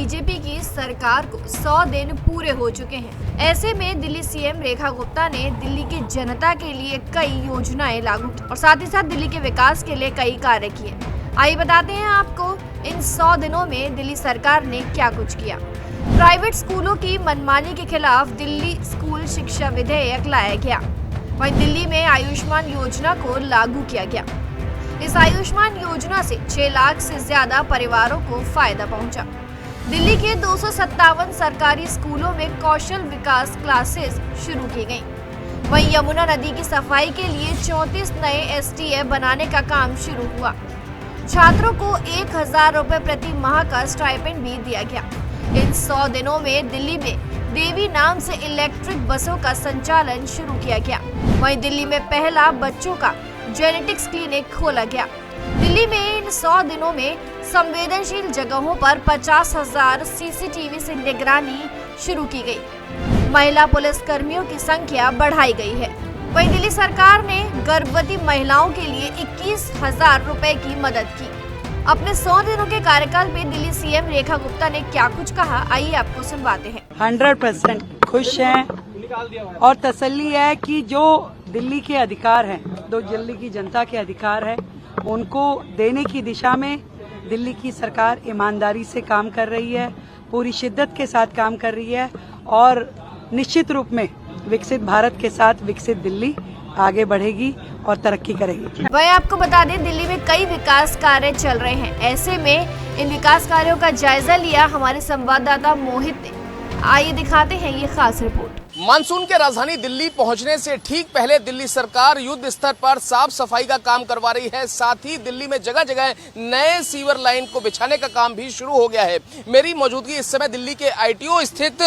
BJP की सरकार को 100 दिन पूरे हो चुके हैं। ऐसे में दिल्ली सीएम रेखा गुप्ता ने दिल्ली की जनता के लिए कई योजनाएं लागू की और साथ ही साथ दिल्ली के विकास के लिए कई कार्य किए। आइए बताते हैं आपको इन 100 दिनों में दिल्ली सरकार ने क्या कुछ किया। प्राइवेट स्कूलों की मनमानी के खिलाफ दिल्ली स्कूल शिक्षा विधेयक लाया गया। वहीं दिल्ली में आयुष्मान योजना को लागू किया गया। इस आयुष्मान योजना से 6 लाख से ज्यादा परिवारों को फायदा पहुंचा। दिल्ली के 257 सरकारी स्कूलों में कौशल विकास क्लासेस शुरू की गयी। वहीं यमुना नदी की सफाई के लिए 34 नए एसटीएफ बनाने का काम शुरू हुआ। छात्रों को 1000 रुपए प्रति माह का स्टाइपेंड भी दिया गया। इन 100 दिनों में दिल्ली में देवी नाम से इलेक्ट्रिक बसों का संचालन शुरू किया गया। वहीं दिल्ली में पहला बच्चों का जेनेटिक्स क्लिनिक खोला गया। दिल्ली में इन 100 दिनों में संवेदनशील जगहों पर 50,000 सीसीटीवी से निगरानी शुरू की गई। महिला पुलिस कर्मियों की संख्या बढ़ाई गई है। वहीं दिल्ली सरकार ने गर्भवती महिलाओं के लिए 21,000 रुपए की मदद की। अपने 100 दिनों के कार्यकाल में दिल्ली सीएम रेखा गुप्ता ने क्या कुछ कहा, आइए आपको सुनवाते हैं। 100% खुश हैं और तसल्ली है कि जो दिल्ली के अधिकार हैं, जो दिल्ली की जनता के अधिकार है, उनको देने की दिशा में दिल्ली की सरकार ईमानदारी से काम कर रही है, पूरी शिद्दत के साथ काम कर रही है और निश्चित रूप में विकसित भारत के साथ विकसित दिल्ली आगे बढ़ेगी और तरक्की करेगी। वही आपको बता दें, दिल्ली में कई विकास कार्य चल रहे हैं। ऐसे में इन विकास कार्यों का जायजा लिया हमारे संवाददाता मोहित ने। आइए दिखाते हैं ये खास रिपोर्ट। मानसून के राजधानी दिल्ली पहुंचने से ठीक पहले दिल्ली सरकार युद्ध स्तर पर साफ सफाई का काम करवा रही है। साथ ही दिल्ली में जगह जगह नए सीवर लाइन को बिछाने का काम भी शुरू हो गया है। मेरी मौजूदगी इस समय दिल्ली के आईटीओ स्थित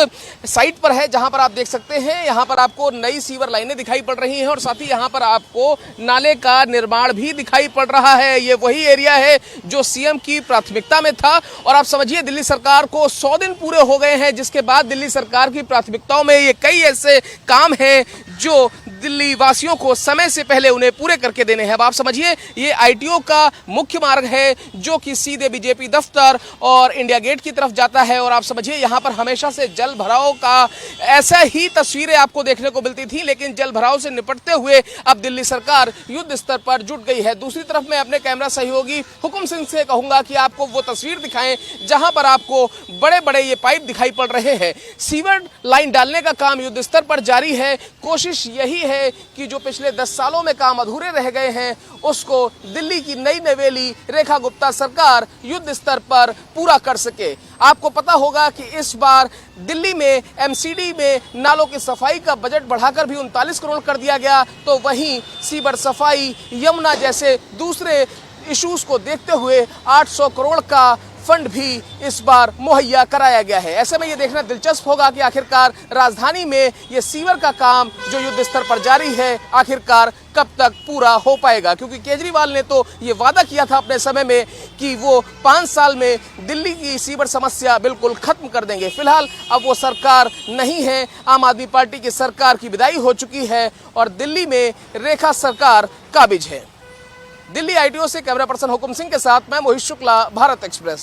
साइट पर है, जहां पर आप देख सकते हैं यहाँ पर आपको नई सीवर लाइनें दिखाई पड़ रही हैं और साथ ही यहाँ पर आपको नाले का निर्माण भी दिखाई पड़ रहा है। ये वही एरिया है जो सीएम की प्राथमिकता में था और आप समझिए दिल्ली सरकार को 100 दिन पूरे हो गए हैं, जिसके बाद दिल्ली सरकार की प्राथमिकताओं में ये कई ऐसे काम हैं जो दिल्ली वासियों को समय से पहले उन्हें पूरे करके देने हैं। अब आप समझिए ये आईटीओ का मुख्य मार्ग है जो कि सीधे बीजेपी दफ्तर और इंडिया गेट की तरफ जाता है और आप समझिए यहाँ पर हमेशा से जल भराव का ऐसा ही तस्वीरें आपको देखने को मिलती थी, लेकिन जल भराव से निपटते हुए अब दिल्ली सरकार युद्ध स्तर पर जुट गई है। दूसरी तरफ मैं अपने कैमरा सहयोगी हुकुम सिंह से कहूंगा कि आपको वो तस्वीर दिखाएं जहां पर आपको बड़े बड़े ये पाइप दिखाई पड़ रहे हैं। सीवर लाइन डालने का काम युद्ध स्तर पर जारी है। कोशिश यही है कि जो पिछले 10 सालों में काम अधूरे रह गए हैं उसको दिल्ली की नई नवेली रेखा गुप्ता सरकार युद्ध स्तर पर पूरा कर सके। आपको पता होगा कि इस बार दिल्ली में एमसीडी में नालों की सफाई का बजट बढ़ाकर भी 39 करोड़ कर दिया गया, तो वहीं सीवर सफाई, यमुना जैसे दूसरे इश्यूज को देखते हुए 800 करोड़ का फंड भी इस बार मुहैया कराया गया है। ऐसे में ये देखना दिलचस्प होगा कि आखिरकार राजधानी में ये सीवर का काम जो युद्ध स्तर पर जारी है आखिरकार कब तक पूरा हो पाएगा, क्योंकि केजरीवाल ने तो ये वादा किया था अपने समय में कि वो 5 साल में दिल्ली की सीवर समस्या बिल्कुल खत्म कर देंगे। फिलहाल अब वो सरकार नहीं है, आम आदमी पार्टी की सरकार की विदाई हो चुकी है और दिल्ली में रेखा सरकार काबिज है। दिल्ली आईटीओ से कैमरा पर्सन हुकुम सिंह के साथ मैं मोहित शुक्ला, भारत एक्सप्रेस।